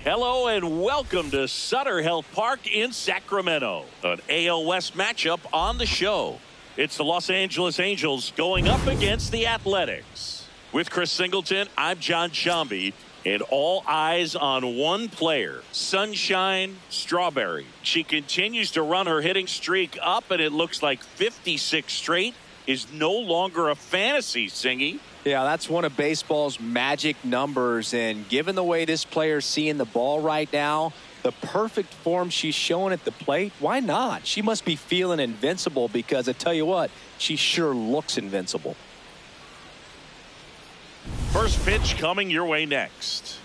Hello and welcome to Sutter Health Park in Sacramento. An AL West matchup on the show. It's the Los Angeles Angels going up against the Athletics. With Chris Singleton, I'm John Shambi, and all eyes on one player, Sunshine Strawberry. She continues to run her hitting streak up, and it looks like 56 straight is no longer a fantasy, Singy. Yeah, that's one of baseball's magic numbers, and given the way this player's seeing the ball right now, the perfect form she's showing at the plate, why not? She must be feeling invincible because I tell you what, she sure looks invincible. First pitch coming your way next.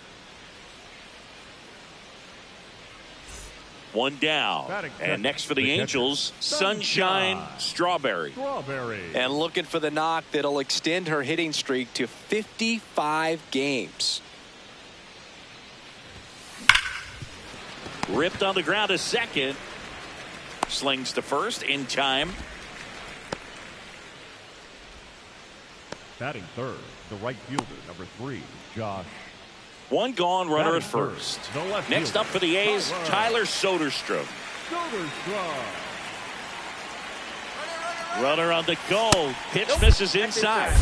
One down. And next for the Angels, Sunshine Strawberry. And looking for the knock that'll extend her hitting streak to 55 games. Ripped on the ground to second. Slings to first in time. Batting third, the right fielder, number 3, Josh. One gone, runner at first. Next up for the A's, Tyler Soderstrom. Runner on the go. Pitch misses inside.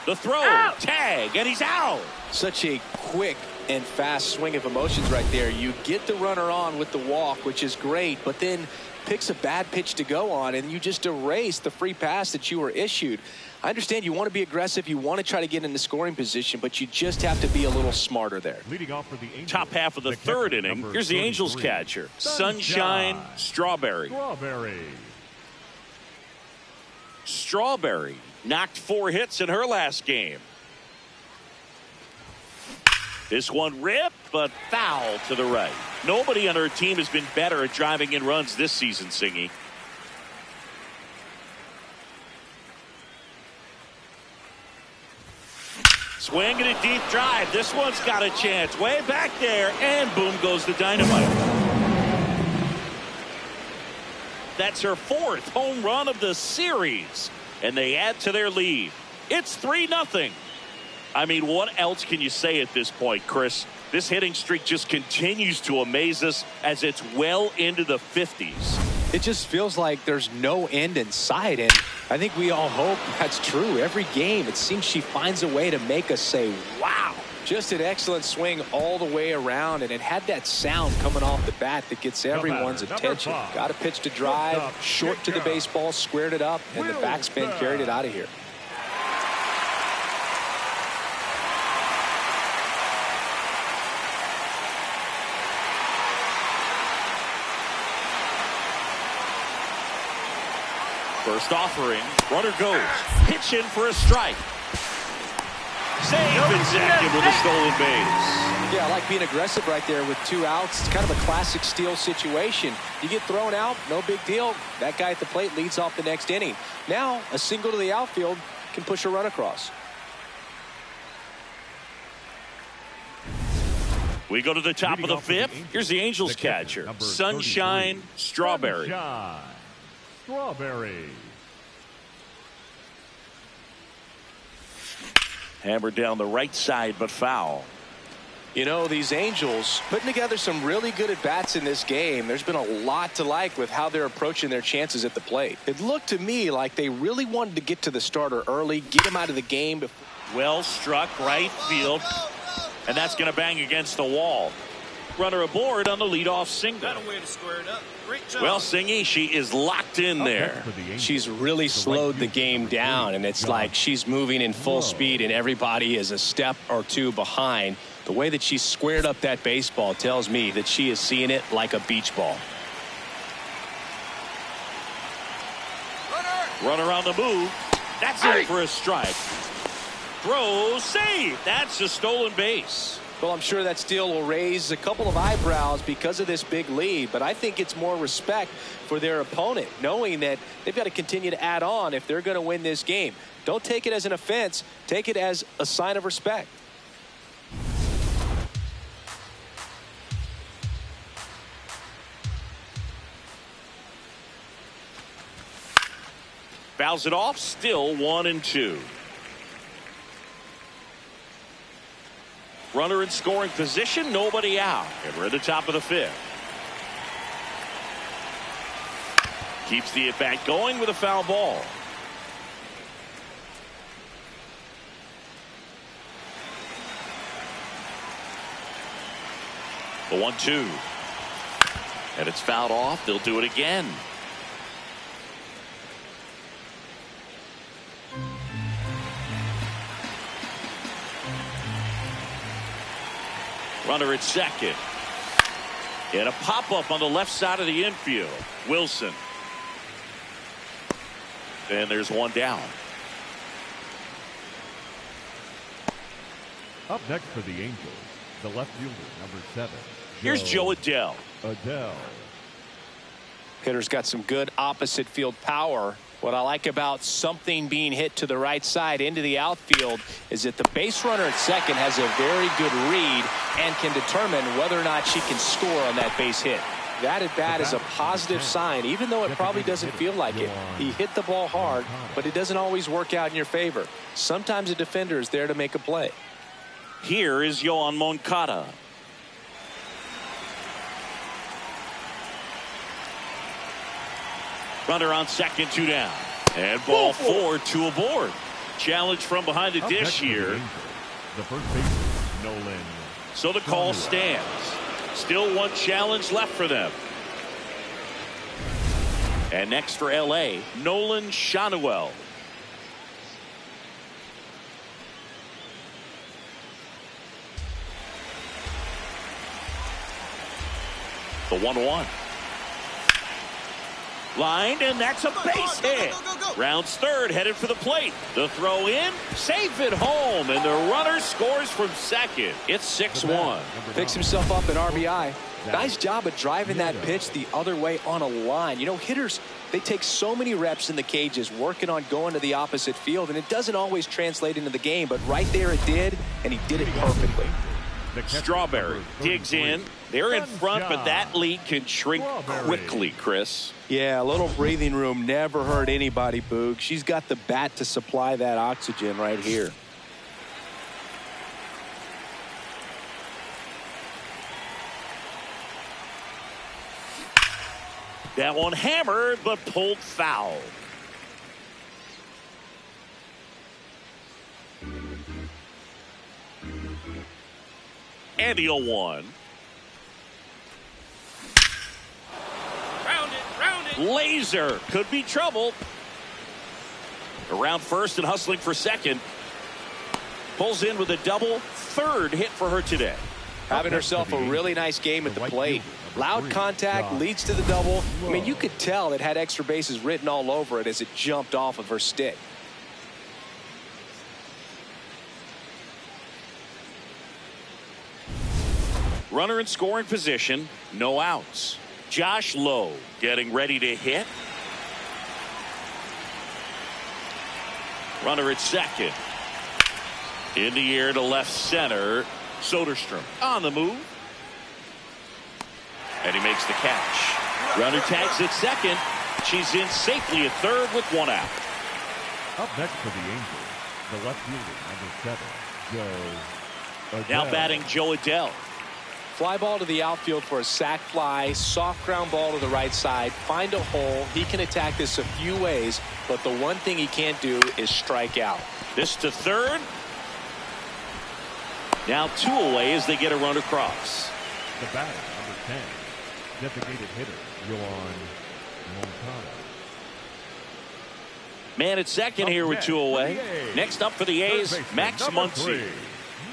The throw, tag, and he's out. Such a quick and fast swing of emotions right there. You get the runner on with the walk, which is great, but then picks a bad pitch to go on, and you just erase the free pass that you were issued. I understand you want to be aggressive, you want to try to get in the scoring position, but you just have to be a little smarter there. Leading off for the Angels, top half of the third inning. Here's the Angels catcher, Sunshine Strawberry. Strawberry knocked 4 hits in her last game. This one ripped, but foul to the right. Nobody on her team has been better at driving in runs this season, Singy. Swing and a deep drive. This one's got a chance. Way back there, and boom goes the dynamite. That's her 4th home run of the series, and they add to their lead. It's 3-0. I mean, what else can you say at this point, Chris? This hitting streak just continues to amaze us as it's well into the 50s. It just feels like there's no end in sight, and I think we all hope that's true. Every game, it seems she finds a way to make us say, wow. Just an excellent swing all the way around, and it had that sound coming off the bat that gets everyone's attention. Got a pitch to drive, short to the baseball, squared it up, and the backspin carried it out of here. First offering, runner goes, pitch in for a strike. Save and second with a stolen base. Yeah, I like being aggressive right there with 2 outs. It's kind of a classic steal situation. You get thrown out, no big deal. That guy at the plate leads off the next inning. Now, a single to the outfield can push a run across. We go to the top of the 5th. Here's the Angels catcher, Sunshine Strawberry. Hammered down the right side, but foul. You know, these Angels putting together some really good at-bats in this game. There's been a lot to like with how they're approaching their chances at the plate. It looked to me like they really wanted to get to the starter early, get him out of the game. Well struck right field, and that's going to bang against the wall. Runner aboard on the leadoff single. Got a way to square it up. Great job. Well, Singy, she is locked in there. She's really slowed the game down, and it's like she's moving in full speed, and everybody is a step or 2 behind. The way that she squared up that baseball tells me that she is seeing it like a beach ball. Runner on the move. That's it for a strike. Throw, save. That's a stolen base. Well, I'm sure that steal will raise a couple of eyebrows because of this big lead, but I think it's more respect for their opponent, knowing that they've got to continue to add on if they're going to win this game. Don't take it as an offense. Take it as a sign of respect. Fouls it off, still 1-2. runner in scoring position, nobody out. And we're at the top of the 5th. Keeps the at-bat going with a foul ball. The 1-2. And it's fouled off. They'll do it again. Runner at second. And a pop-up on the left side of the infield. Wilson. And there's one down. Up next for the Angels, the left fielder, number 7. Here's Joe Adell. Hitter's got some good opposite field power. What I like about something being hit to the right side into the outfield is that the base runner at second has a very good read and can determine whether or not she can score on that base hit. That at bat is a positive sign, even though it probably doesn't feel like it. He hit the ball hard, but it doesn't always work out in your favor. Sometimes a defender is there to make a play. Here is Yoan Moncada. Runner on second, 2 down. And ball 4, 2 aboard. Challenge from behind the dish here. The first baseman, Nolan. So the call stands. Still one challenge left for them. And next for LA, Nolan Shanuel. The 1-1. Lined, and that's a base hit. Rounds third, headed for the plate. The throw in, safe at home, and the runner scores from second. It's 6-1. Picks himself up an RBI. Nice job of driving that pitch the other way on a line. You know, hitters, they take so many reps in the cages working on going to the opposite field, and it doesn't always translate into the game, but right there it did, and he did it perfectly. Strawberry digs in. They're in front, but that lead can shrink quickly, Chris. Yeah, a little breathing room never hurt anybody, Boog. She's got the bat to supply that oxygen right here. That one hammered, but pulled foul. And the 0-1. Round it. Laser could be trouble. Around first and hustling for second. Pulls in with a double. Third hit for her today. Having herself a really nice game at the plate. Loud contact leads to the double. I mean, you could tell it had extra bases written all over it as it jumped off of her stick. Runner in scoring position, no outs. Josh Lowe getting ready to hit. Runner at second. In the air to left center. Soderstrom on the move. And he makes the catch. Runner tags at second. She's in safely at third with 1 out. Up next for the Angels, the left fielder, number 7, Joe Adell. Now batting Joe Adell. Fly ball to the outfield for a sac fly. Soft ground ball to the right side. Find a hole. He can attack this a few ways, but the one thing he can't do is strike out. This to third. Now 2 away as they get a run across. The batter, number 10, designated hitter, Yoan Moncada. Man at second here with 2 away. Next up for the A's, Max Muncy.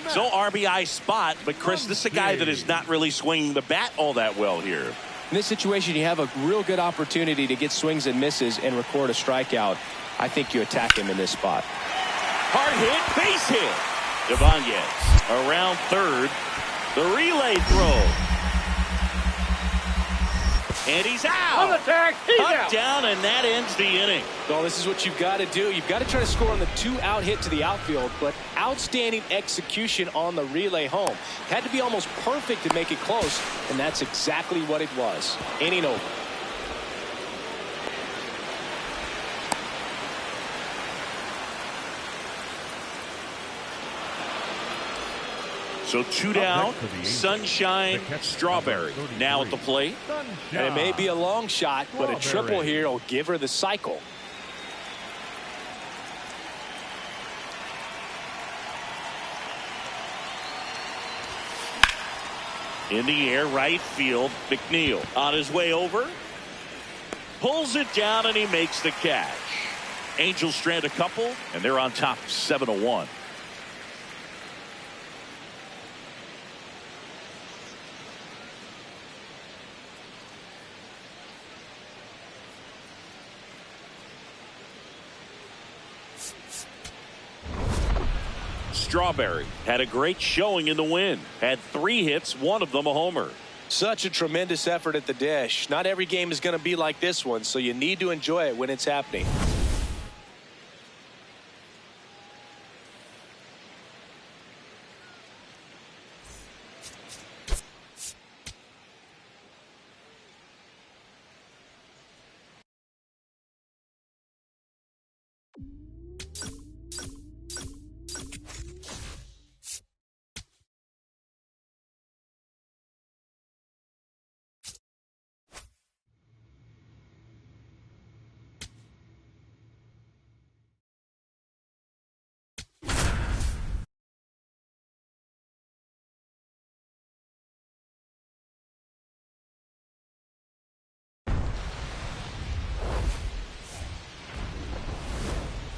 So RBI spot, but Chris, this is a guy that is not really swinging the bat all that well here. In this situation, you have a real good opportunity to get swings and misses and record a strikeout. I think you attack him in this spot. Hard hit, base hit. Ibanez around third. The relay throw. And he's out. On the tag, he's out. Down, and that ends the inning. Well, this is what you've got to do. You've got to try to score on the 2-out hit to the outfield, but outstanding execution on the relay home. Had to be almost perfect to make it close, and that's exactly what it was. Inning over. So 2 down, Sunshine Strawberry now at the plate. And it may be a long shot, but a triple here will give her the cycle. In the air, right field, McNeil on his way over. Pulls it down, and he makes the catch. Angels strand a couple, and they're on top 7-1. Strawberry had a great showing in the win. Had 3 hits, 1 of them a homer. Such a tremendous effort at the dish. Not every game is going to be like this one, so you need to enjoy it when it's happening.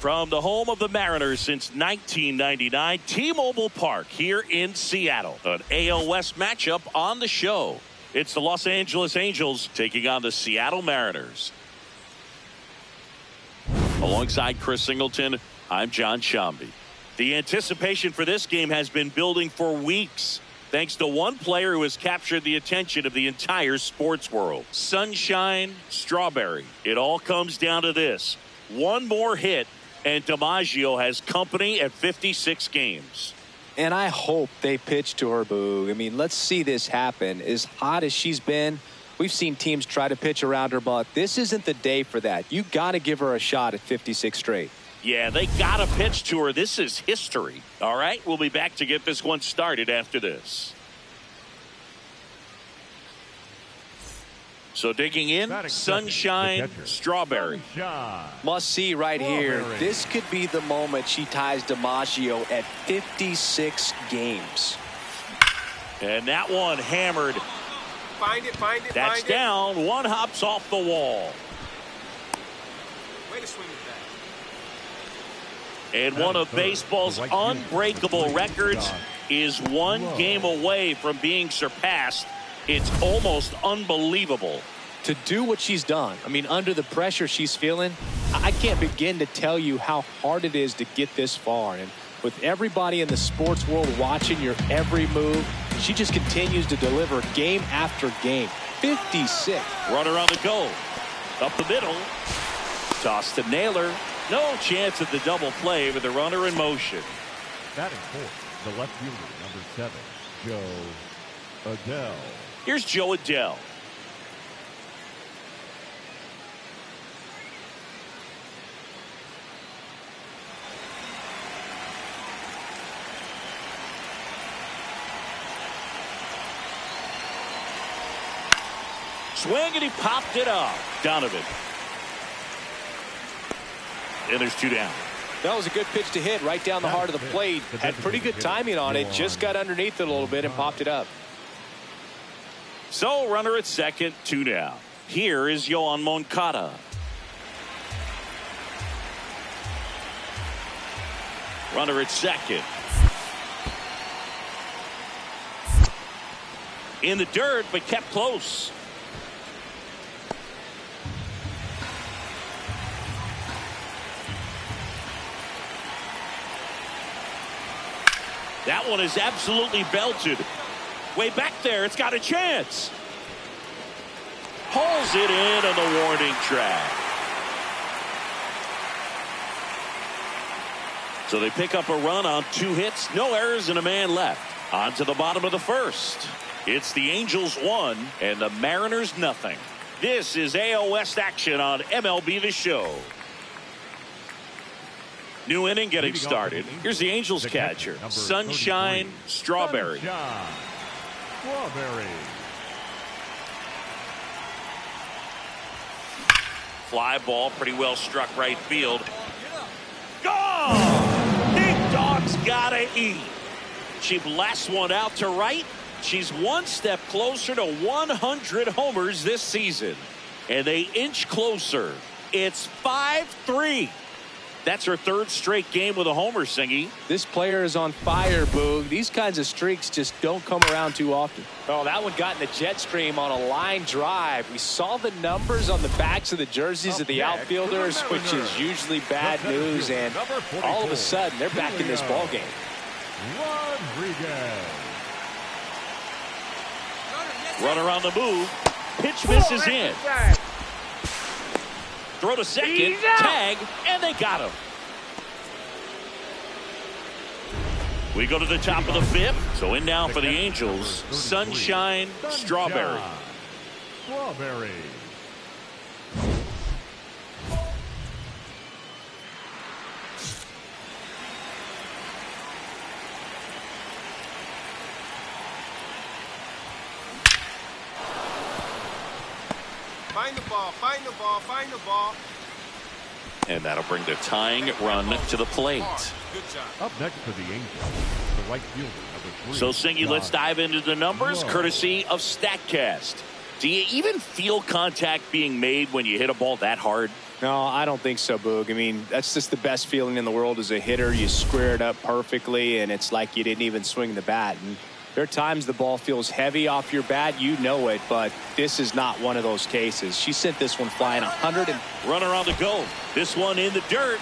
From the home of the Mariners since 1999, T-Mobile Park here in Seattle. An AL West matchup on the show. It's the Los Angeles Angels taking on the Seattle Mariners. Alongside Chris Singleton, I'm John Shambi. The anticipation for this game has been building for weeks, thanks to one player who has captured the attention of the entire sports world. Sunshine Strawberry. It all comes down to this. One more hit, and DiMaggio has company at 56 games. And I hope they pitch to her, Boog. I mean, let's see this happen. As hot as she's been, we've seen teams try to pitch around her, but this isn't the day for that. You got to give her a shot at 56 straight. Yeah, they got to pitch to her. This is history. All right, we'll be back to get this one started after this. So digging in, Sunshine Strawberry. Must see right here. This could be the moment she ties DiMaggio at 56 games. And that one hammered. Find it. That's down. One hops off the wall. Way to swing with that. And one of baseball's unbreakable records is one game away from being surpassed. It's almost unbelievable. To do what she's done, I mean, under the pressure she's feeling, I can't begin to tell you how hard it is to get this far. And with everybody in the sports world watching your every move, she just continues to deliver game after game. 56. Runner on the go. Up the middle. Toss to Naylor. No chance at the double play with the runner in motion. Batting fourth, the left fielder, number 7, Joe Adell. Here's Joe Adell. Swing, and he popped it up. Donovan. And there's 2 down. That was a good pitch to hit right down the heart of the plate. Had pretty good timing on it. Just got underneath it a little bit and popped it up. So runner at second, 2 down. Here is Yoan Moncada. Runner at second. In the dirt, but kept close. That one is absolutely belted. Way back there, it's got a chance. Hauls it in on the warning track. So they pick up a run on 2 hits, no errors, and a man left. On to the bottom of the first. It's the Angels 1 and the Mariners nothing. This is AL West action on MLB The Show. New inning getting started. Here's the Angels catcher, Sunshine Strawberry. Fly ball, pretty well struck right field. Gone! Big Dog's gotta eat. She blasts one out to right. She's one step closer to 100 homers this season. And they inch closer. It's 5-3. That's her third straight game with a homer, Singy. This player is on fire, Boog. These kinds of streaks just don't come around too often. Oh, that one got in the jet stream on a line drive. We saw the numbers on the backs of the jerseys of the outfielders, which is usually bad news, and all of a sudden, they're back in this ball game. Runner on the move. Pitch misses in. Throw to second, tag, and they got him. We go to the top of the fifth. So in now for the Angels, Sunshine Strawberry. Find the ball, find the ball, find the ball. And that'll bring the tying run to the plate. Good job. Up next for the Angels, the right fielder, number 3. So, Singy, let's dive into the numbers, courtesy of StatCast. Do you even feel contact being made when you hit a ball that hard? No, I don't think so, Boog. I mean, that's just the best feeling in the world as a hitter. You square it up perfectly, and it's like you didn't even swing the bat. And there are times the ball feels heavy off your bat. You know it, but this is not one of those cases. She sent this one flying 100. Runner on the go. This one in the dirt.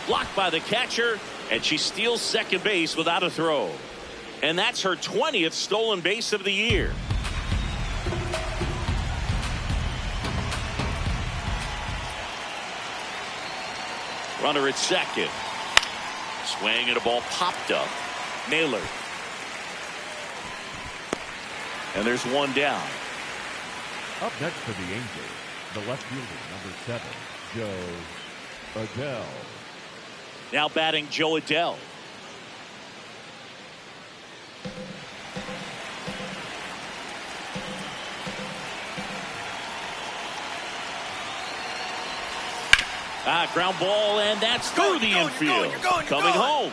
Blocked by the catcher, and she steals second base without a throw. And that's her 20th stolen base of the year. Runner at second. Swing and a ball popped up. Naylor. And there's one down. Up next for the Angels, the left fielder, number 7, Joe Adele. Now batting Joe Adele. Ground ball, and that's through the infield. Coming home.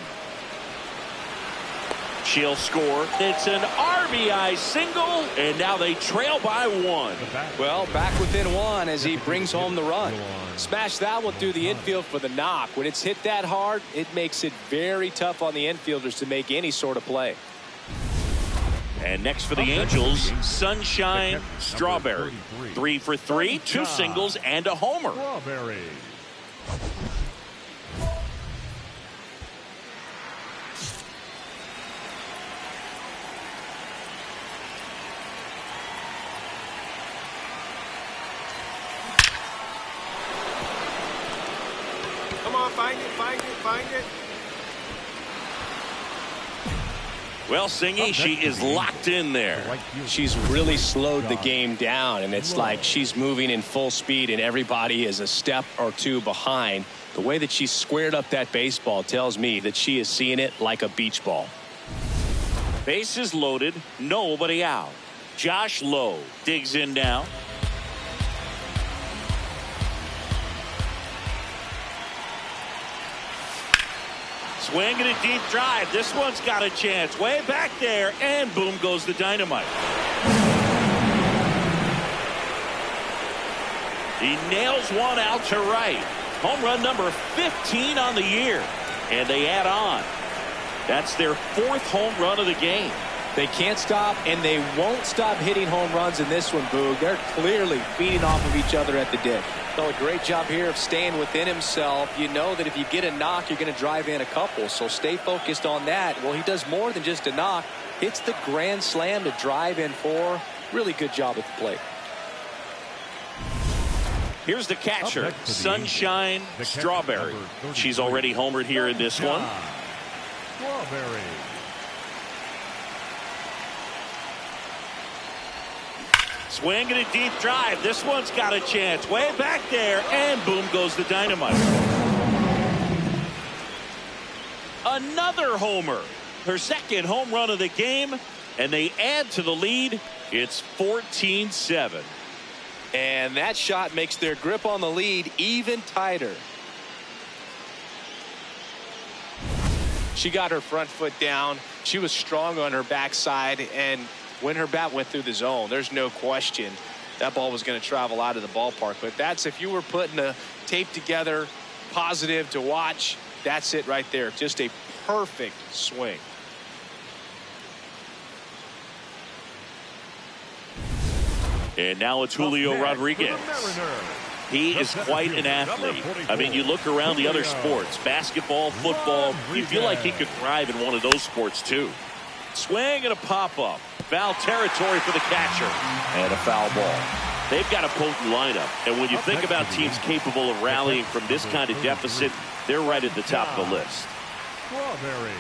She'll score. It's an RBI single, and now they trail by 1. Well, back within 1 as he brings home the run. Smash that one through the infield for the knock. When it's hit that hard, it makes it very tough on the infielders to make any sort of play. And next for the Angels, Sunshine Strawberry. 3 for 3, 2 singles, and a homer. Strawberry. Come on, find it, find it, find it. Well, Singy, she is locked in there. She's really slowed the game down, and it's like she's moving in full speed and everybody is a step or two behind. The way that she squared up that baseball tells me that she is seeing it like a beach ball. Bases loaded, nobody out. Josh Lowe digs in now. Swing and a deep drive. This one's got a chance. Way back there, and boom goes the dynamite. He nails one out to right. Home run number 15 on the year. And they add on. That's their 4th home run of the game. They can't stop, and they won't stop hitting home runs in this one, Boog. They're clearly feeding off of each other at the ditch. So a great job here of staying within himself. You know that if you get a knock, you're going to drive in a couple. So stay focused on that. Well, he does more than just a knock. Hits the grand slam to drive in 4. Really good job at the plate. Here's the catcher, Sunshine Strawberry. She's already homered here in this one. Strawberry. Swing and a deep drive. This one's got a chance. Way back there, and boom goes the dynamite. Another homer. Her second home run of the game, and they add to the lead. It's 14-7. And that shot makes their grip on the lead even tighter. She got her front foot down. She was strong on her backside, and when her bat went through the zone, there's no question that ball was going to travel out of the ballpark. But that's, if you were putting a tape together, positive to watch, that's it right there. Just a perfect swing. And now it's Julio Rodriguez. He is quite an athlete. I mean, you look around the other sports, basketball, football, you feel like he could thrive in one of those sports too. Swing and a pop-up. Foul territory for the catcher. And a foul ball. They've got a potent lineup. And when you think about teams capable of rallying from this kind of deficit, they're right at the top of the list. Strawberry.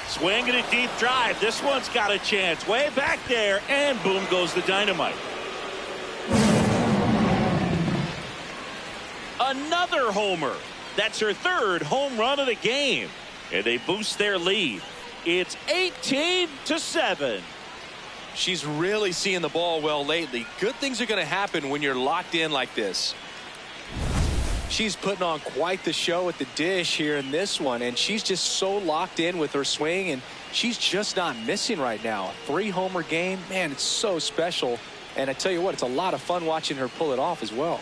Swing and a deep drive. This one's got a chance. Way back there. And boom goes the dynamite. Another homer. That's her third home run of the game. And they boost their lead. It's 18-7. She's really seeing the ball well lately. Good things are going to happen when you're locked in like this. She's putting on quite the show at the dish here in this one, and she's just so locked in with her swing, and she's just not missing right now. 3-homer game, man, it's so special. And I tell you what, it's a lot of fun watching her pull it off as well.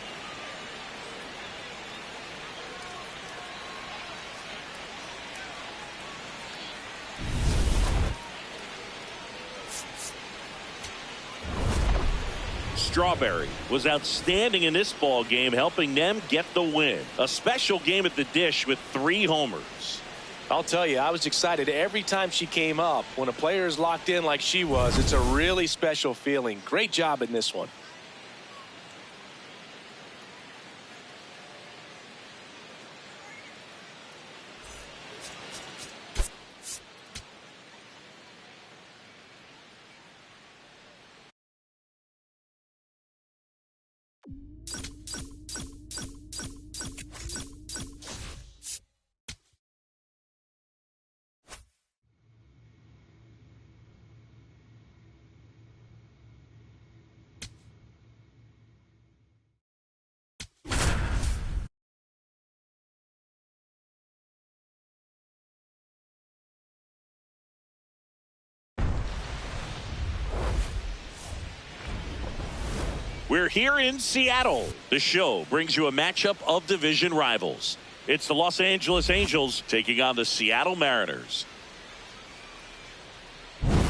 Strawberry was outstanding in this ball game, helping them get the win. A special game at the dish with 3 homers. I'll tell you, I was excited every time she came up. When a player is locked in like she was, it's a really special feeling. Great job in this one. We're here in Seattle. The show brings you a matchup of division rivals. It's the Los Angeles Angels taking on the Seattle Mariners.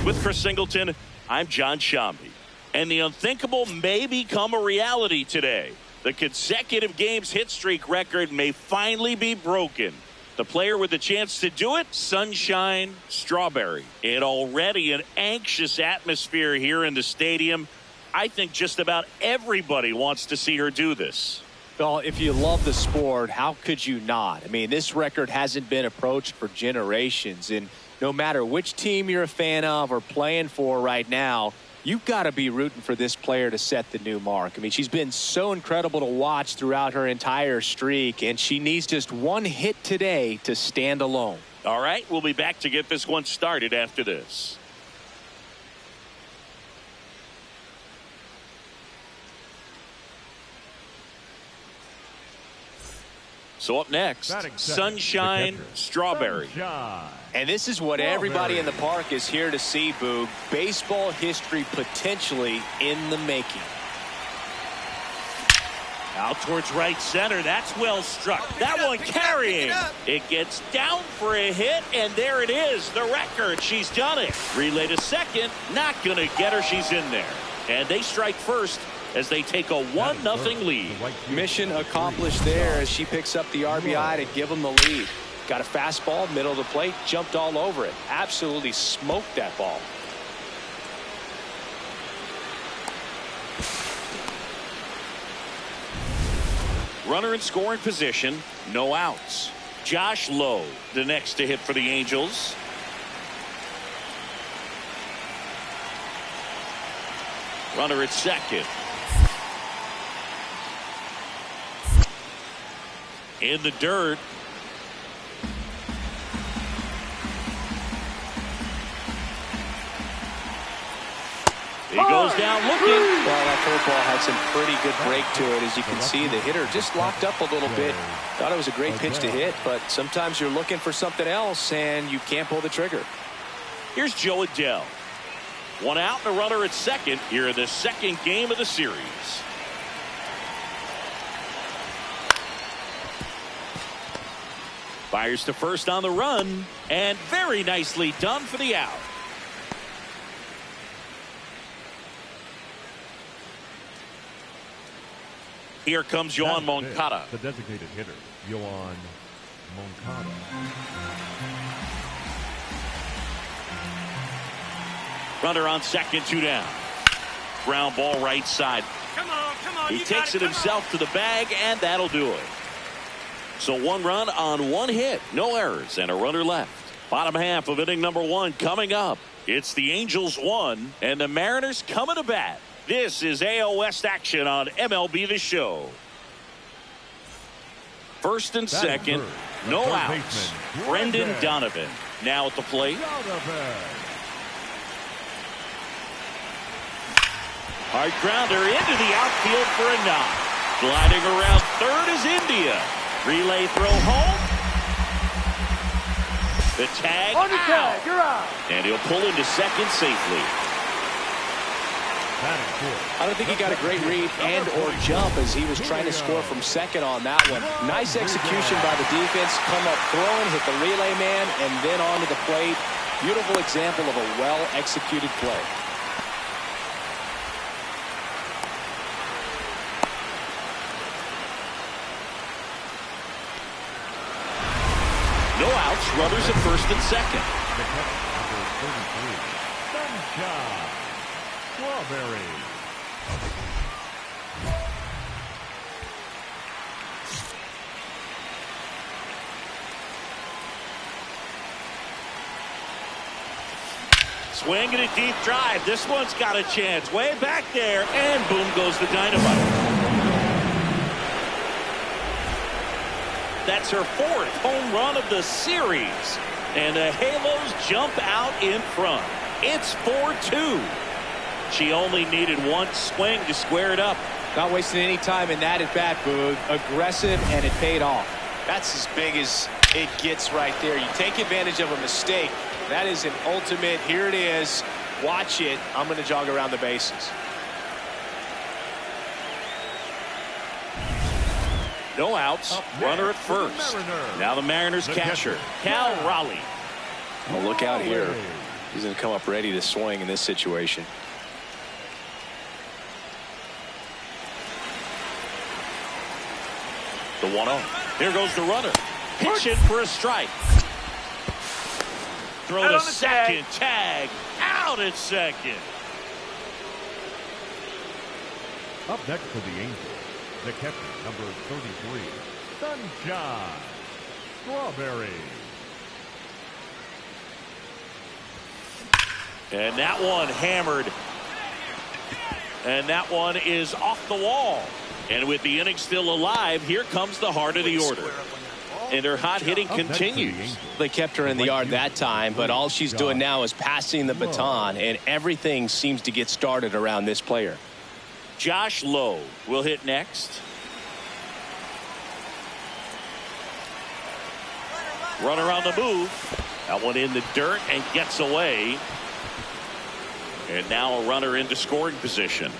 With Chris Singleton, I'm John Shambi. And the unthinkable may become a reality today. The consecutive games hit streak record may finally be broken. The player with the chance to do it, Sunshine Strawberry. And already an anxious atmosphere here in the stadium. I think just about everybody wants to see her do this. Well, if you love the sport, how could you not? I mean, this record hasn't been approached for generations. And no matter which team you're a fan of or playing for right now, you've got to be rooting for this player to set the new mark. I mean, she's been so incredible to watch throughout her entire streak, and she needs just one hit today to stand alone. All right, we'll be back to get this one started after this. So up next, Sunshine Strawberry. Sunshine. And this is what everybody in the park is here to see, Boog. Baseball history potentially in the making. Out towards right center. That's well struck. That one carrying. It gets down for a hit, and there it is. The record. She's done it. Relay to second. Not going to get her. She's in there. And they strike first as they take a 1-0 lead. Mission accomplished there as she picks up the RBI to give them the lead. Got a fastball, middle of the plate, jumped all over it. Absolutely smoked that ball. Runner in scoring position, no outs. Josh Lowe, the next to hit for the Angels. Runner at second. in the dirt. He goes down looking. Well, that curveball had some pretty good break to it. As you can see, the hitter just locked up a little bit. Thought it was a great pitch to hit, but sometimes you're looking for something else and you can't pull the trigger. Here's Joe Adele. One out and a runner at second here in the second game of the series. Fires to first on the run, and very nicely done for the out. Here comes Yoan Moncada. The designated hitter, Yoan Moncada. Runner on second, 2 down. Ground ball right side. Come on. He takes it himself to the bag, and that'll do it. So 1 run on 1 hit. No errors and a runner left. Bottom half of inning number 1 coming up. It's the Angels 1 and the Mariners coming to bat. This is AL West action on MLB The Show. First and second, no outs. Brendan Donovan now at the plate. Hard grounder into the outfield for a knock. Gliding around third is India. Relay throw home. The tag out. You're out. And he'll pull into second safely. I don't think he got a great read and or jump as he was trying to score from second on that one. Nice execution by the defense. Come up throwing, hit the relay man, and then onto the plate. Beautiful example of a well-executed play. No outs, runners at first and second. Strawberry. Swing and a deep drive. This one's got a chance. Way back there. And boom goes the dynamite. That's her 4th home run of the series. And the Halos jump out in front. It's 4-2. She only needed 1 swing to square it up. Not wasting any time in that at bat, Boog. Aggressive, and it paid off. That's as big as it gets right there. You take advantage of a mistake. That is an ultimate. Here it is. Watch it. I'm going to jog around the bases. No outs. Runner at first. Now the Mariners catcher, Cal Raleigh. Well, look out here. He's going to come up ready to swing in this situation. The 1-0. Here goes the runner. Pitching for a strike. Throw to second. Tag. Out at second. Up next for the Angels, the catcher, number 33, Sunshine Strawberry. And that one hammered. And that one is off the wall. And with the inning still alive, here comes the heart of the order. And her hot hitting continues. They kept her in the yard that time, but all she's doing now is passing the baton, and everything seems to get started around this player. Josh Lowe will hit next. Runner on the move. That one in the dirt and gets away. And now a runner into scoring position.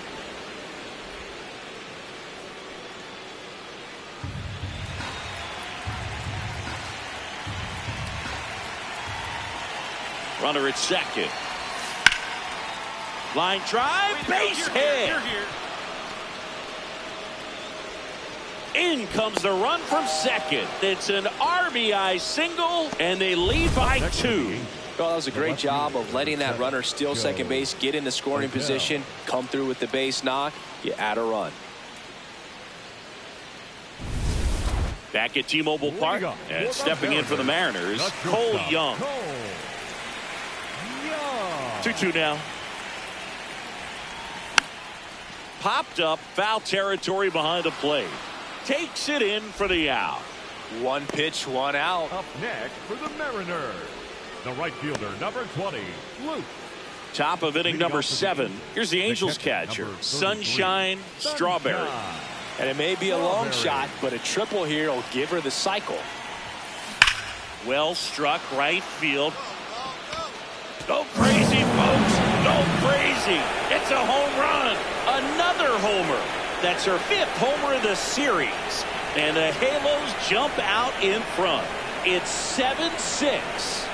Runner at second. Line drive, base hit. In comes the run from second. It's an RBI single, and they lead by 2. Well, that was a great job of letting that runner steal second base, get into scoring position, come through with the base knock. You add a run. Back at T-Mobile Park, and stepping in for the Mariners, Cole Young. 2-2 now. Popped up, foul territory behind the plate. Takes it in for the out. One pitch, one out. Up next for the Mariners, the right fielder, number 20, Luke. Top of inning number 7. Here's the Angels catcher, Sunshine Strawberry. And it may be a long shot, but a triple here will give her the cycle. Well struck right field. Go crazy, folks. Go crazy. It's a home run. Another homer. That's her 5th homer of the series. And the Halos jump out in front. It's 7-6.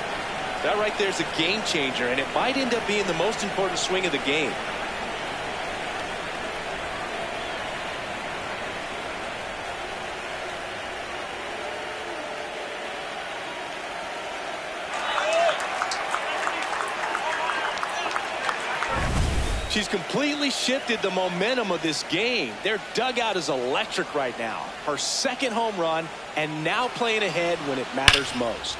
That right there is a game changer, and it might end up being the most important swing of the game. She's completely shifted the momentum of this game. Their dugout is electric right now. Her 2nd home run, and now playing ahead when it matters most.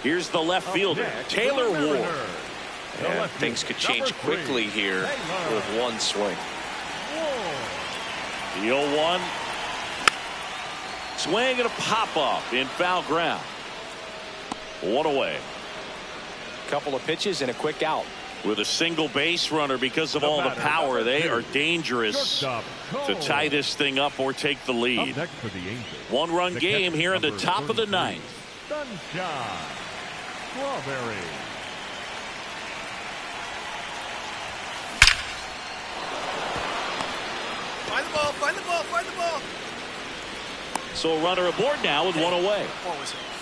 Here's the left fielder, Taylor Ward. Yeah, things could change quickly here with one swing. The 0-1. Swing and a pop-up in foul ground. 1 away. Couple of pitches and a quick out. With a single base runner, because of all the power, they are dangerous to tie this thing up or take the lead. One-run game here in the top of the 9th. Sunshine Strawberry. Find the ball, find the ball, find the ball. So a runner aboard now with 1 away.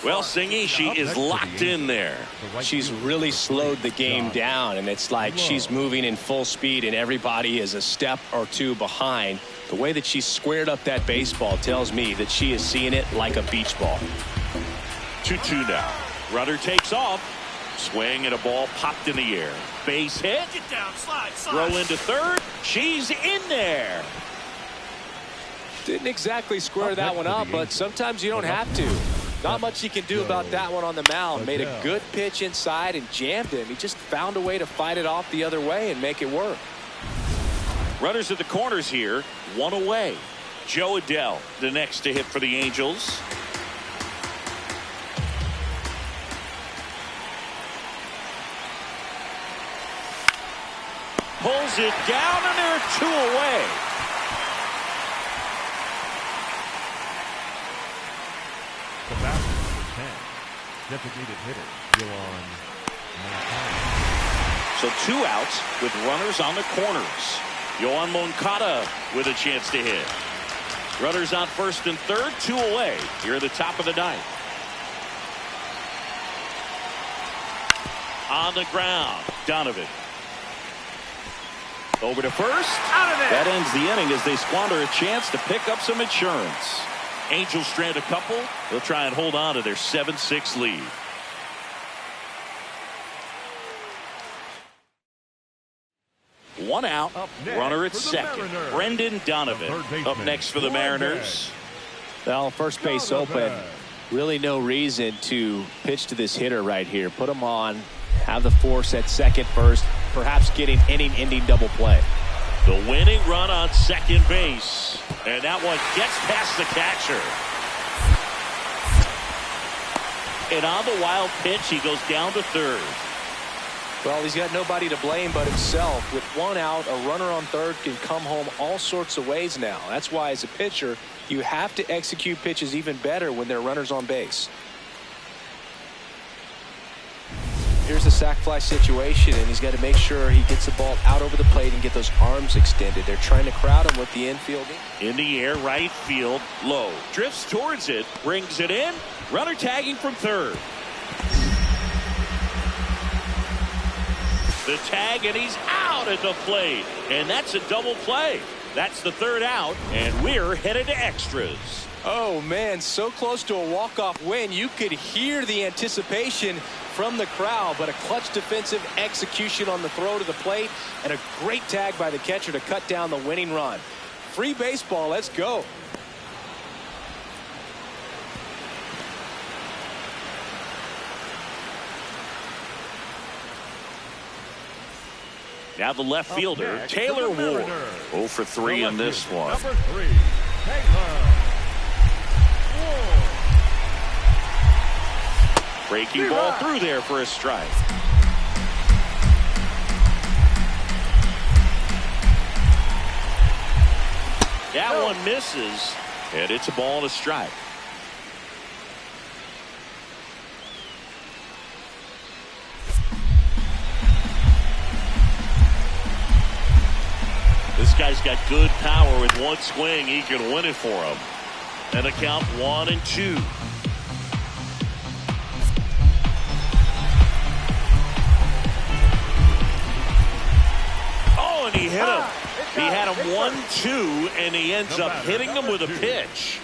Well, Singy, she is locked in there. She's really slowed the game down, and it's like she's moving in full speed, and everybody is a step or 2 behind. The way that she squared up that baseball tells me that she is seeing it like a beach ball. 2-2 now. Runner takes off. Swing and a ball popped in the air. Base hit. Get down, slide, slide. Throw into third. She's in there. Didn't exactly square that one up, but sometimes you don't have to. Not much he can do about that one on the mound. Made a good pitch inside and jammed him. He just found a way to fight it off the other way and make it work. Runners at the corners here. 1 away. Joe Adele, the next to hit for the Angels. Pulls it down, and they're 2 away. The batter, number 10, designated hitter, Yohan Moncada. So 2 outs with runners on the corners. Yohan Moncada with a chance to hit. Runners on first and third, 2 away here at the top of the 9th. On the ground, Donovan. Over to first. Out of there. That ends the inning as they squander a chance to pick up some insurance. Angels strand a couple. They'll try and hold on to their 7-6 lead. One out. Runner at second. Brendan Donovan up next for the Mariners. Well, first base open. Really no reason to pitch to this hitter right here. Put him on. Have the force at second first. Perhaps getting inning-ending double play. The winning run on second base. And that one gets past the catcher. And on the wild pitch, he goes down to third. Well, he's got nobody to blame but himself. With 1 out, a runner on third can come home all sorts of ways now. That's why, as a pitcher, you have to execute pitches even better when there are runners on base. Here's a sac fly situation, and he's got to make sure he gets the ball out over the plate and get those arms extended. They're trying to crowd him with the infielding. In the air, right field, low. Drifts towards it, brings it in. Runner tagging from third. The tag, and he's out at the plate. And that's a double play. That's the 3rd out, and we're headed to extras. Oh, man, so close to a walk-off win. You could hear the anticipation from the crowd, but a clutch defensive execution on the throw to the plate and a great tag by the catcher to cut down the winning run. Free baseball, let's go. Now the left fielder, Taylor Ward. 0 for 3 in this one. Number 3, Taylor Ward. Breaking ball through there for a strike. That one misses, and it's a ball and a strike. This guy's got good power. With one swing, he can win it for him. And the count 1-2. Oh, and he hit him. He had him 1-2, and he ends up hitting him with a pitch.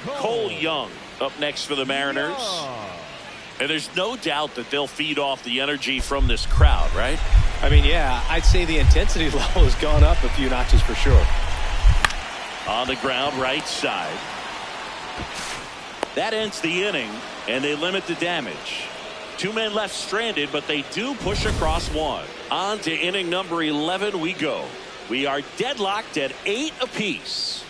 Cole Young up next for the Mariners. And there's no doubt that they'll feed off the energy from this crowd, right? I mean, yeah, I'd say the intensity level has gone up a few notches for sure. On the ground, right side. That ends the inning, and they limit the damage. 2 men left stranded, but they do push across one. On to inning number 11 we go. We are deadlocked at 8 apiece.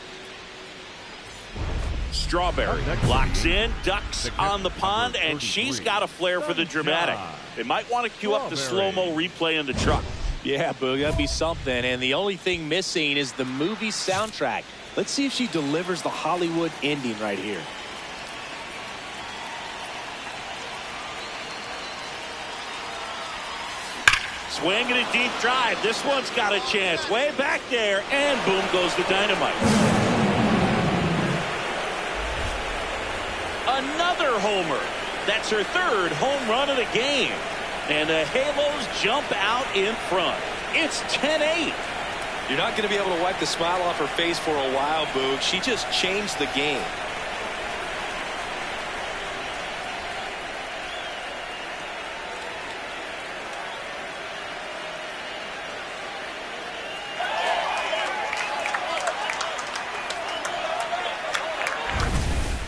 Strawberry locks in, ducks on the pond, and she's got a flair for the dramatic. They might want to cue up the slow-mo replay in the truck. Yeah, Boog, that'd be something. And the only thing missing is the movie soundtrack. Let's see if she delivers the Hollywood ending right here. Swing and a deep drive. This one's got a chance. Way back there, and boom goes the dynamite. Another homer. That's her 3rd home run of the game. And the Halos jump out in front. It's 10-8. You're not going to be able to wipe the smile off her face for a while, Boog. She just changed the game.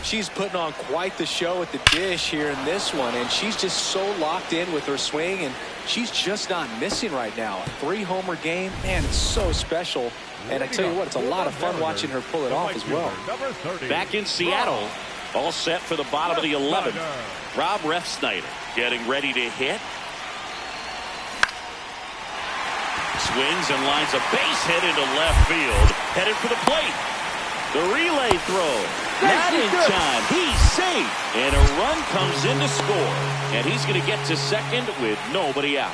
She's putting on quite the show at the dish here in this one, and she's just so locked in with her swing, and she's just not missing right now. A 3-homer game, man, it's so special. And I tell you what, it's a lot of fun watching her pull it off as well. Back in Seattle, all set for the bottom of the 11th. Rob Refsnyder getting ready to hit. Swings and lines a base hit into left field. Headed for the plate. The relay throw. Not in time. He's safe. And a run comes in to score. And he's going to get to second with nobody out.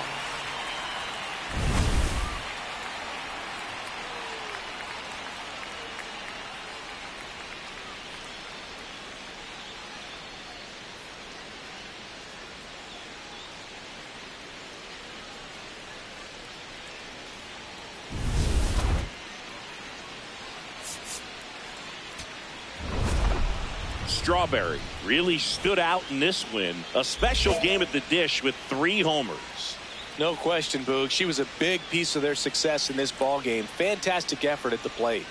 Strawberry really stood out in this win. A special game at the dish with 3 homers. No question, Boog. She was a big piece of their success in this ball game. Fantastic effort at the plate.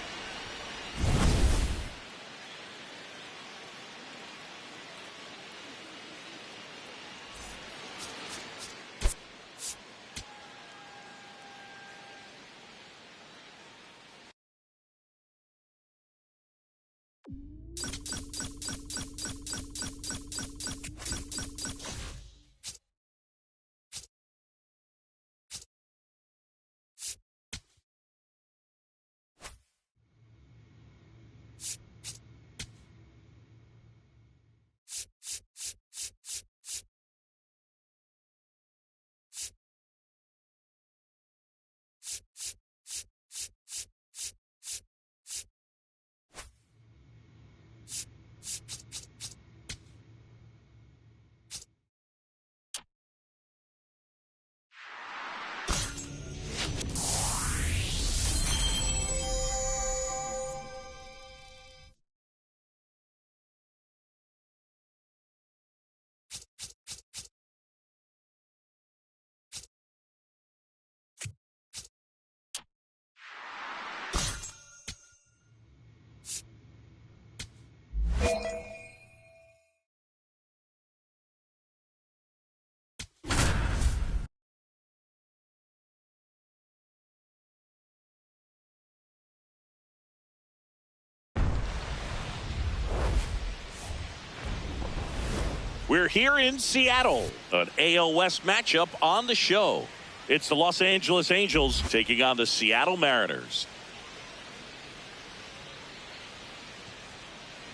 We're here in Seattle, an AL West matchup on the show. It's the Los Angeles Angels taking on the Seattle Mariners.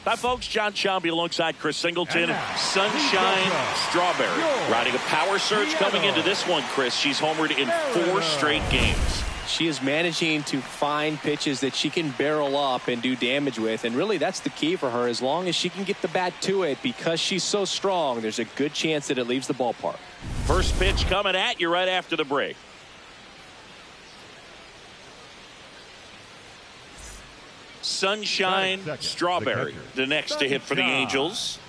Hi, folks. John Schaumby alongside Chris Singleton. Sunshine Strawberry riding a power surge coming into this one, Chris. She's homered in 4 straight games. She is managing to find pitches that she can barrel up and do damage with, and really that's the key for her. As long as she can get the bat to it, because she's so strong, there's a good chance that it leaves the ballpark. First pitch coming at you right after the break. Sunshine Strawberry, the next to hit for the Angels.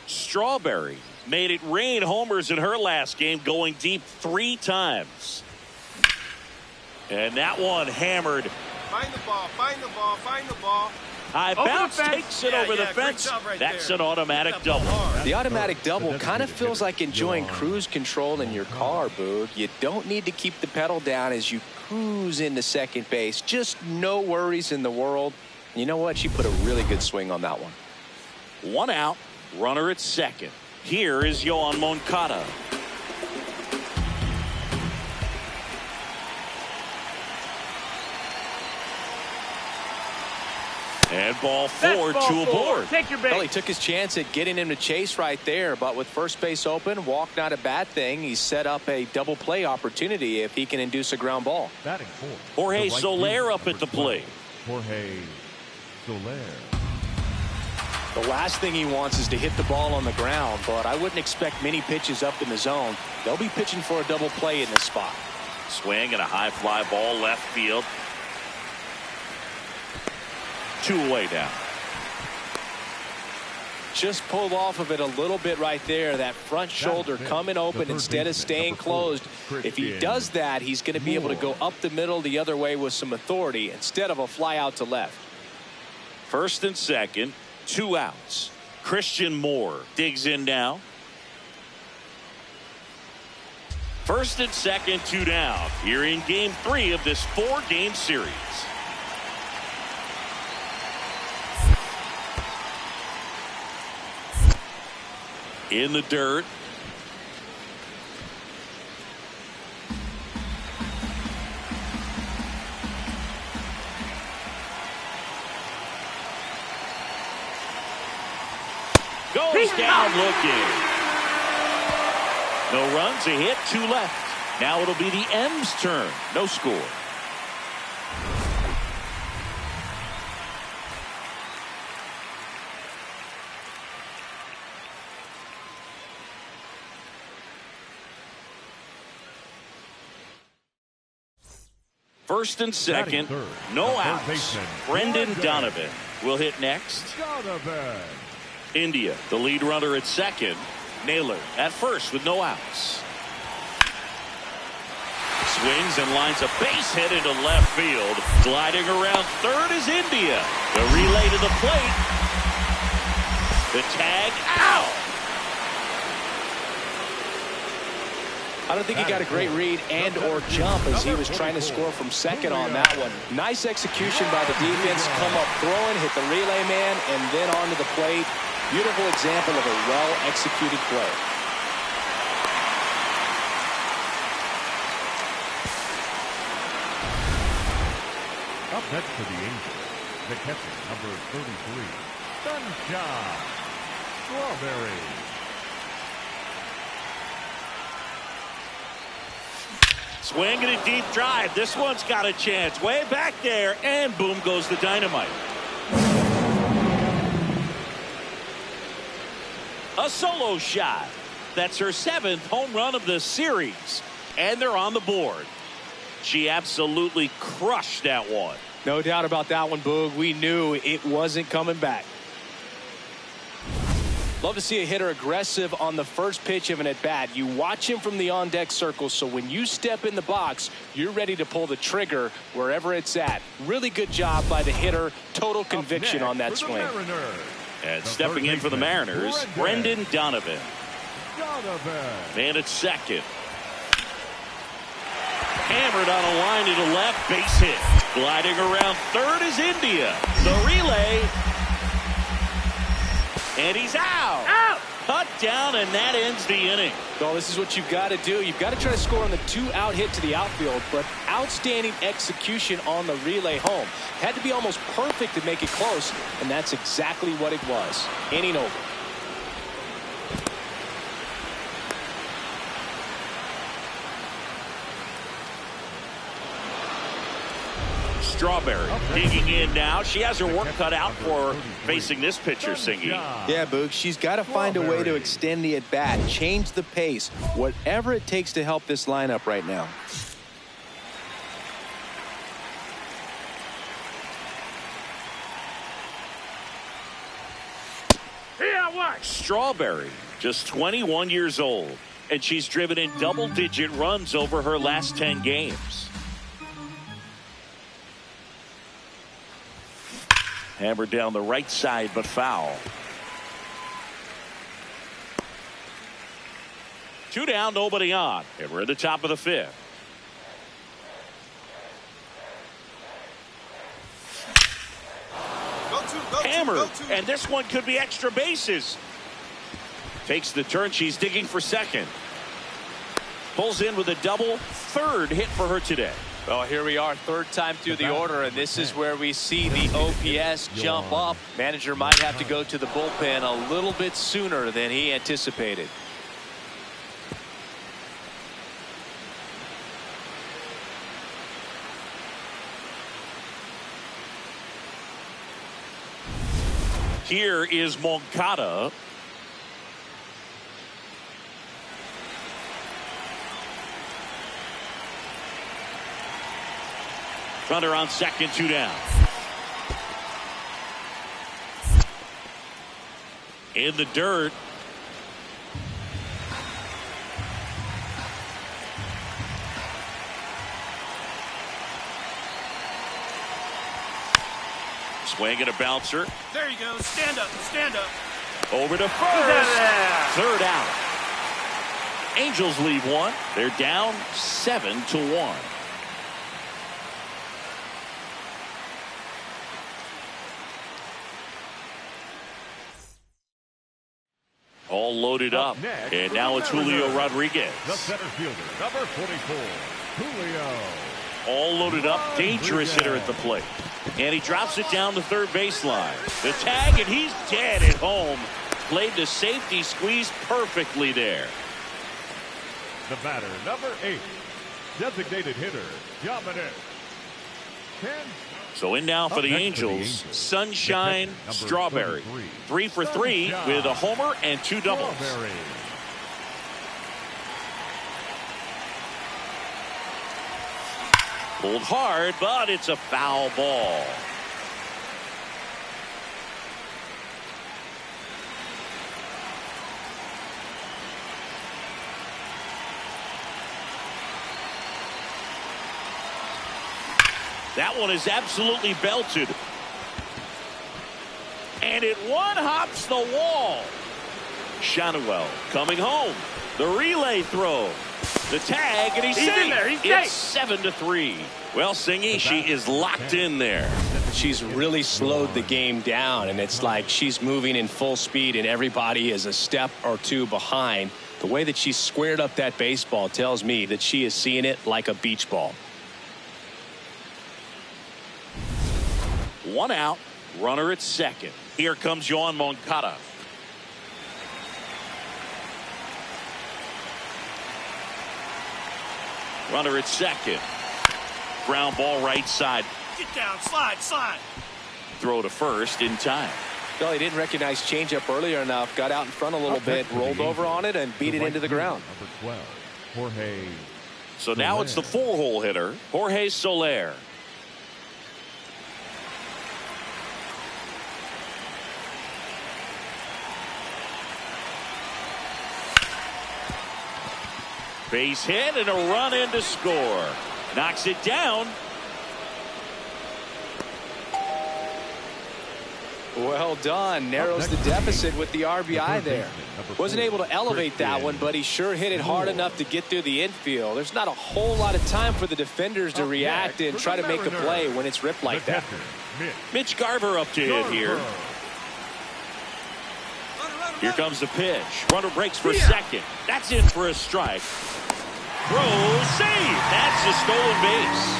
Strawberry made it rain homers in her last game, going deep 3 times. And that one hammered. Find the ball, find the ball, find the ball. High bounce takes it over the fence. That's an automatic double. The automatic double kind of feels like enjoying cruise control in your car, Boog. You don't need to keep the pedal down as you cruise into second base. Just no worries in the world. You know what? She put a really good swing on that one. 1 out, runner at second. Here is Yoan Moncada. And ball 4 to aboard. Take your base. Well, he took his chance at getting him to chase right there, but with first base open, walk not a bad thing. He set up a double play opportunity if he can induce a ground ball. Jorge Soler up at the plate. Jorge Soler. The last thing he wants is to hit the ball on the ground, but I wouldn't expect many pitches up in the zone. They'll be pitching for a double play in this spot. Swing and a high fly ball left field. 2 away now. Just pulled off of it a little bit right there. That front shoulder coming open instead of staying closed. If he does that, he's going to be able to go up the middle the other way with some authority instead of a fly out to left. First and second, 2 outs. Christian Moore digs in now. First and second, 2 down. Here in game 3 of this 4-game series. In the dirt. Goes down looking. No runs, a hit, 2 left. Now it'll be the M's turn. No score. First and second, no outs. Brendan Donovan will hit next. India, the lead runner at second. Naylor at first with no outs. Swings and lines a base hit into left field. Gliding around third is India. The relay to the plate. The tag out. I don't think he got a great read and or jump as he was trying to score from second on that one. Nice execution by the defense. Come up throwing, hit the relay man, and then onto the plate. Beautiful example of a well-executed play. Up next for the Angels, the catcher, number 33, Sunshine Strawberry. Swing and a deep drive. This one's got a chance. Way back there, and boom goes the dynamite. A solo shot. That's her 7th home run of the series. And they're on the board. She absolutely crushed that one. No doubt about that one, Boog. We knew it wasn't coming back. Love to see a hitter aggressive on the first pitch of an at-bat. You watch him from the on-deck circle, so when you step in the box, you're ready to pull the trigger wherever it's at. Really good job by the hitter. Total conviction on that swing. And stepping in for the Mariners, Brendan Donovan. Man at second. Hammered on a line to the left, base hit. Gliding around third is India. The relay. And he's out. Out. Cut down, and that ends the inning. Well, this is what you've got to do. You've got to try to score on the 2-out hit to the outfield, but outstanding execution on the relay home. Had to be almost perfect to make it close, and that's exactly what it was. Inning over. Strawberry digging in now. She has her work cut out for facing this pitcher, Singy. Yeah, Boog, she's got to find a way to extend the at-bat, change the pace, whatever it takes to help this lineup right now. Strawberry, just 21 years old, and she's driven in double-digit runs over her last 10 games. Hammered down the right side, but foul. 2 down, nobody on, and we're at the top of the 5th. Hammered, and this one could be extra bases. Takes the turn. She's digging for second. Pulls in with a double. 3rd hit for her today. Well, here we are, 3rd time through the order, and this is where we see the OPS jump up. Manager might have to go to the bullpen a little bit sooner than he anticipated. Here is Moncada. Runner on second, 2 down. In the dirt. Swing and a bouncer. There you go. Stand up. Stand up. Over to first. 3rd out. Angels leave 1. They're down 7-1. All loaded up. And now it's Julio Rodriguez. The center fielder, number 44, Julio. All loaded up. Dangerous hitter at the plate. And he drops it down the 3rd baseline. The tag, and he's dead at home. Played the safety squeeze perfectly there. The batter, number 8, designated hitter, Dominic. So in now for the Angels, Sunshine Strawberry. 3 for 3 with a homer and 2 doubles. Pulled hard, but it's a foul ball. That one is absolutely belted. And it one-hops the wall. Shanuel coming home. The relay throw. The tag, and he's in there. It's 7-3. Well, Singy, she is locked in there. She's really slowed the game down, and it's like she's moving in full speed, and everybody is a step or 2 behind. The way that she squared up that baseball tells me that she is seeing it like a beach ball. 1 out, runner at second. Here comes Yoan Moncada. Runner at second. Ground ball right side. Get down, slide, slide. Throw to first in time. Well, he didn't recognize changeup earlier enough. Got out in front a little bit, rolled over on it, and beat it into the ground. Number 12, Jorge. So now it's the 4-hole hitter, Jorge Soler. Base hit and a run in to score. Knocks it down. Well done. Narrows the deficit with the RBI there. Wasn't able to elevate that one, but he sure hit it hard enough to get through the infield. There's not a whole lot of time for the defenders to react and try to make a play when it's ripped like that. Mitch Garver up to hit here. Here comes the pitch. Runner breaks for second. That's in for a strike. Throw, save. That's a stolen base.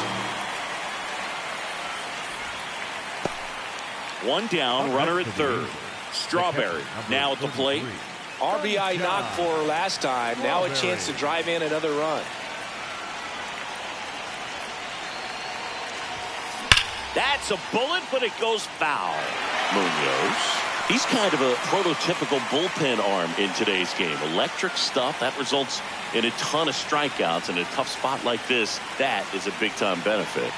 One down, runner at third. Strawberry now at the plate. RBI knocked for her last time. Now a chance to drive in another run. That's a bullet, but it goes foul. Munoz. He's kind of a prototypical bullpen arm in today's game. Electric stuff that results in a ton of strikeouts. In a tough spot like this, that is a big-time benefit.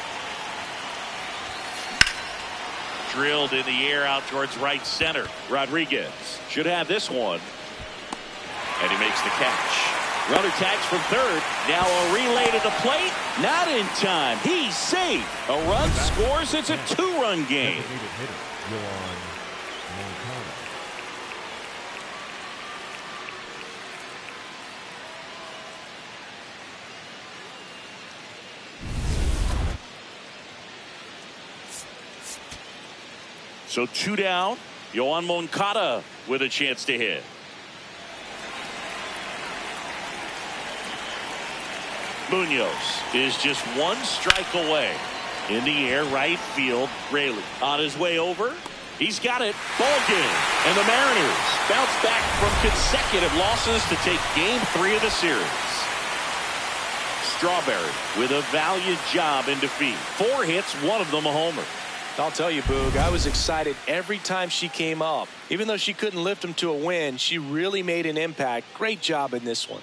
Drilled in the air out towards right center. Rodriguez should have this one. And he makes the catch. Runner tags from third. Now a relay to the plate. Not in time. He's safe. A run scores. It's a two-run game. So two down. Yoan Moncada with a chance to hit. Munoz is just one strike away. In the air, right field. Raley on his way over. He's got it. Ball game. And the Mariners bounce back from consecutive losses to take game 3 of the series. Strawberry with a valiant job in defeat. 4 hits, one of them a homer. I'll tell you, Boog, I was excited every time she came up. Even though she couldn't lift them to a win, she really made an impact. Great job in this one.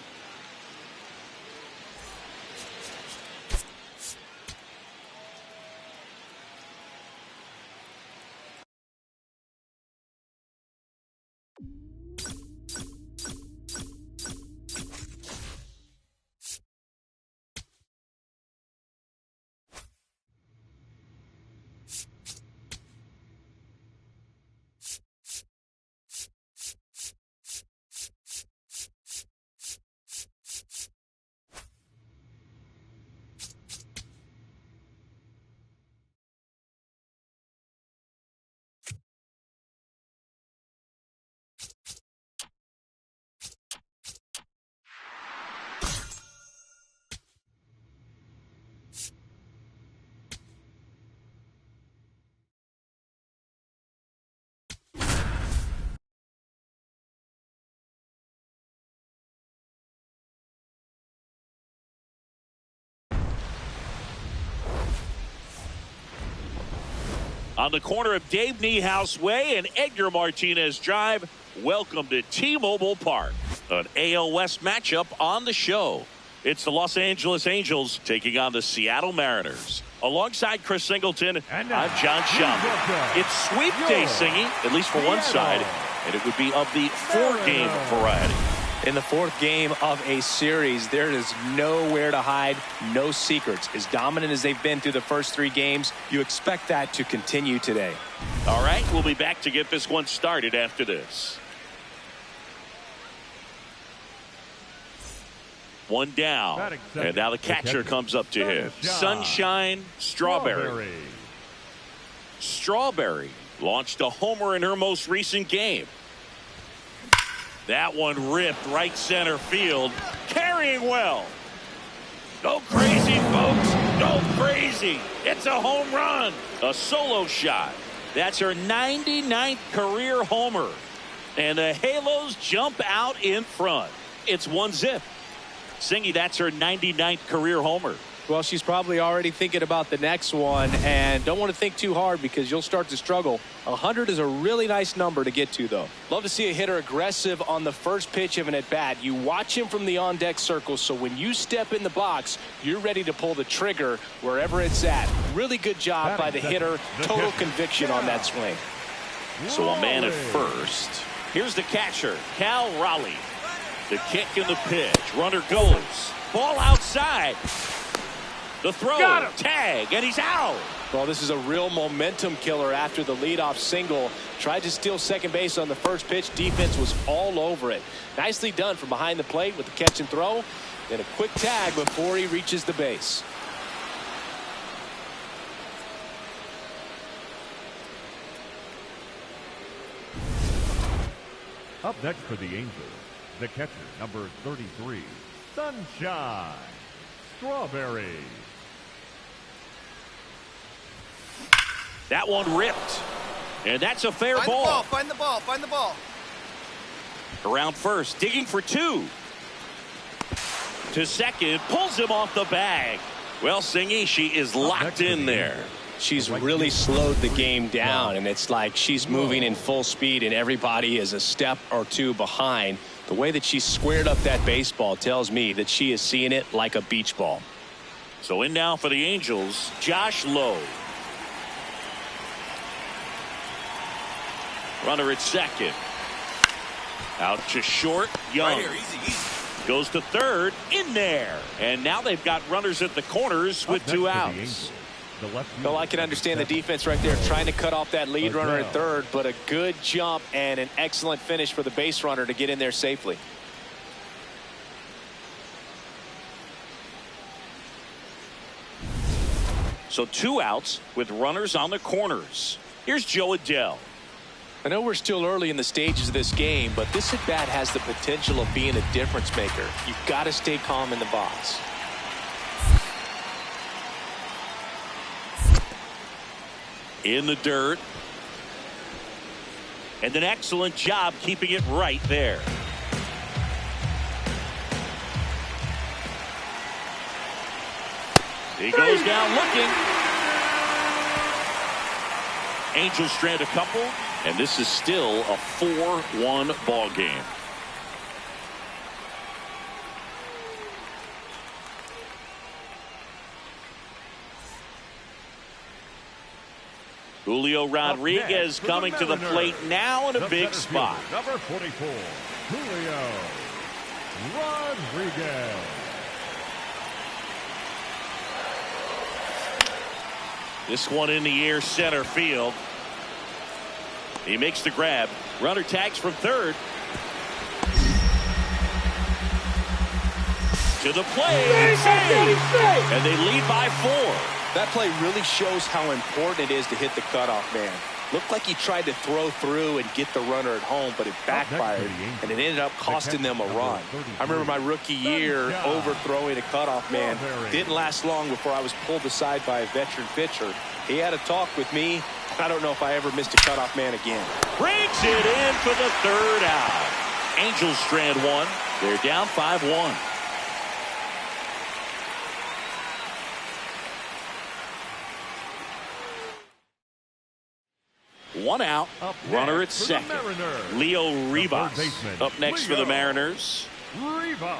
On the corner of Dave Niehaus Way and Edgar Martinez Drive, welcome to T-Mobile Park. An AL West matchup on the show. It's the Los Angeles Angels taking on the Seattle Mariners. Alongside Chris Singleton, I'm John Schaumburg. It's sweep day, Singy, at least for one side, and it would be of the 4-game variety. In the 4th game of a series, there is nowhere to hide, no secrets. As dominant as they've been through the first 3 games, you expect that to continue today. All right, we'll be back to get this one started after this. One down, and now the catcher comes up to hit. Sunshine Strawberry. Strawberry launched a homer in her most recent game. That one ripped right center field. Carrying well. Go crazy, folks. Go crazy. It's a home run. A solo shot. That's her 99th career homer. And the Halos jump out in front. It's 1-0. Singy, that's her 99th career homer. Well, she's probably already thinking about the next one, and don't want to think too hard because you'll start to struggle. 100 is a really nice number to get to, though. Love to see a hitter aggressive on the first pitch of an at-bat. You watch him from the on-deck circle, so when you step in the box, you're ready to pull the trigger wherever it's at. Really good job by the hitter. Total conviction on that swing. So a man at first. Here's the catcher, Cal Raleigh. The kick and the pitch. Runner goes. Ball outside. The throw, tag, and he's out. Well, this is a real momentum killer after the leadoff single. Tried to steal second base on the first pitch. Defense was all over it. Nicely done from behind the plate with the catch and throw. Then a quick tag before he reaches the base. Up next for the Angels, the catcher, number 33, Sunshine Strawberry. That one ripped. And that's a fair ball. Find the ball. Find the ball. Around first, digging for two. To second, pulls him off the bag. Well, Singy, she is locked in there. She's really slowed the game down, and it's like she's moving in full speed, and everybody is a step or two behind. The way that she squared up that baseball tells me that she is seeing it like a beach ball. So in now for the Angels, Josh Lowe. Runner at second. Out to short, Young. Right here, easy. Goes to third, in there. And now they've got runners at the corners with two outs. Well, I can understand the defense right there trying to cut off that lead runner at third, but a good jump and an excellent finish for the base runner to get in there safely. So two outs with runners on the corners. Here's Joe Adele. I know we're still early in the stages of this game, but this at bat has the potential of being a difference maker. You've got to stay calm in the box. In the dirt. And an excellent job keeping it right there. He goes down looking. Angels strand a couple, and this is still a 4-1 ball game. Julio Rodriguez coming to the plate now in a big spot. Number 44, Julio Rodriguez. This one in the air, center field. He makes the grab. Runner tags from third. To the plate. And they lead by 4. That play really shows how important it is to hit the cutoff man. Looked like he tried to throw through and get the runner at home, but it backfired, and it ended up costing them a run. I remember my rookie year overthrowing a cutoff man. Didn't last long before I was pulled aside by a veteran pitcher. He had a talk with me. I don't know if I ever missed a cutoff man again. Brings it in for the third out. Angels strand one. They're down 5-1. One out. Runner at second. Leo Rivas up next for the Mariners. Rivas.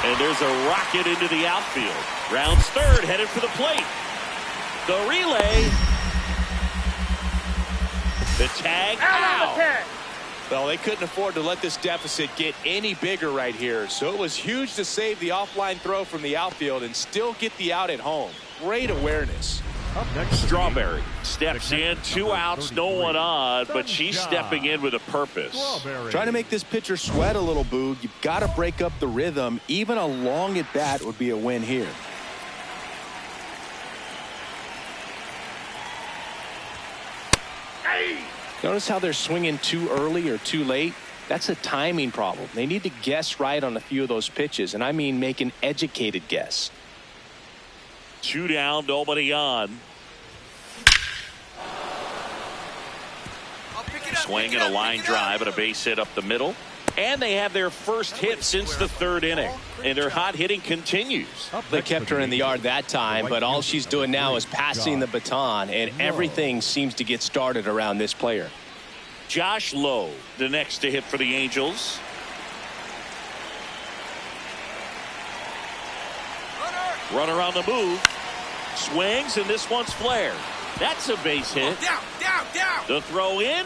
And there's a rocket into the outfield. Rounds third, headed for the plate. The relay. The tag out. Well, they couldn't afford to let this deficit get any bigger right here. So it was huge to save the offline throw from the outfield and still get the out at home. Great awareness. Strawberry steps in, 2 outs, no one on, but she's stepping in with a purpose. Trying to make this pitcher sweat a little, Boog. You've got to break up the rhythm. Even a long at bat would be a win here. Notice how they're swinging too early or too late? That's a timing problem. They need to guess right on a few of those pitches, and I mean make an educated guess. 2 down, nobody on. Swing and a line drive and a base hit up the middle. And they have their first hit since the third inning. And their hot hitting continues. They kept her in the yard that time, but all she's doing now is passing the baton, and everything seems to get started around this player. Josh Lowe, the next to hit for the Angels. Runner on the move. Swings, and this one's flared. That's a base hit. Down. The throw in.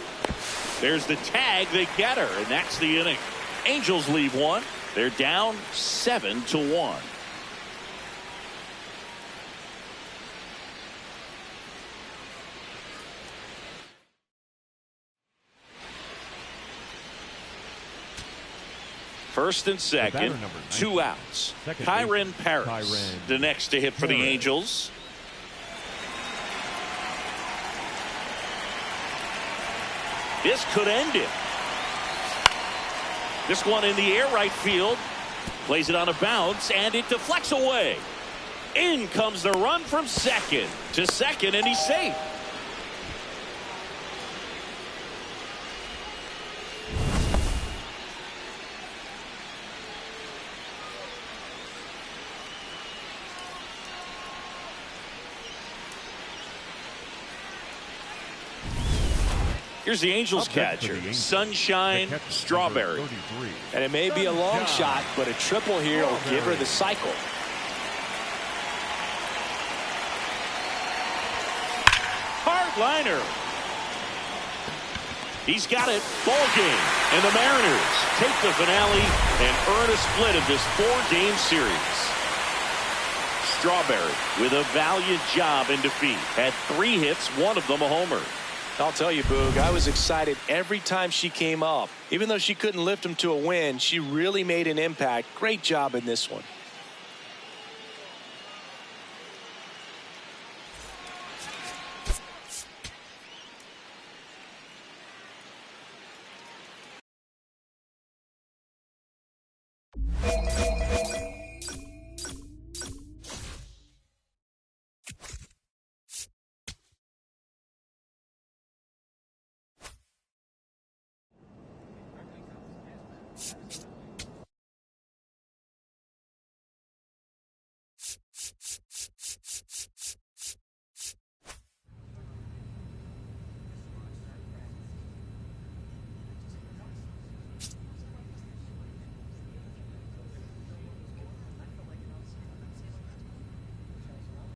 There's the tag. They get her, and that's the inning. Angels leave one. They're down 7-1. First and second, batter, number 2 outs. Second Kyren base, Paris, Kyren the next to hit for the Paris. Angels. This could end it. This one in the air right field. Plays it on a bounce, and it deflects away. In comes the run from second to second, and he's safe. Here's the Angels Up next for catcher, the Angels, Sunshine the catcher, Strawberry. number 33. And it may be a long shot, but a triple here will give her the cycle. Hard liner. He's got it. Ball game. And the Mariners take the finale and earn a split of this 4-game series. Strawberry with a valiant job in defeat. Had 3 hits, one of them a homer. I'll tell you, Boog, I was excited every time she came up. Even though she couldn't lift them to a win, she really made an impact. Great job in this one.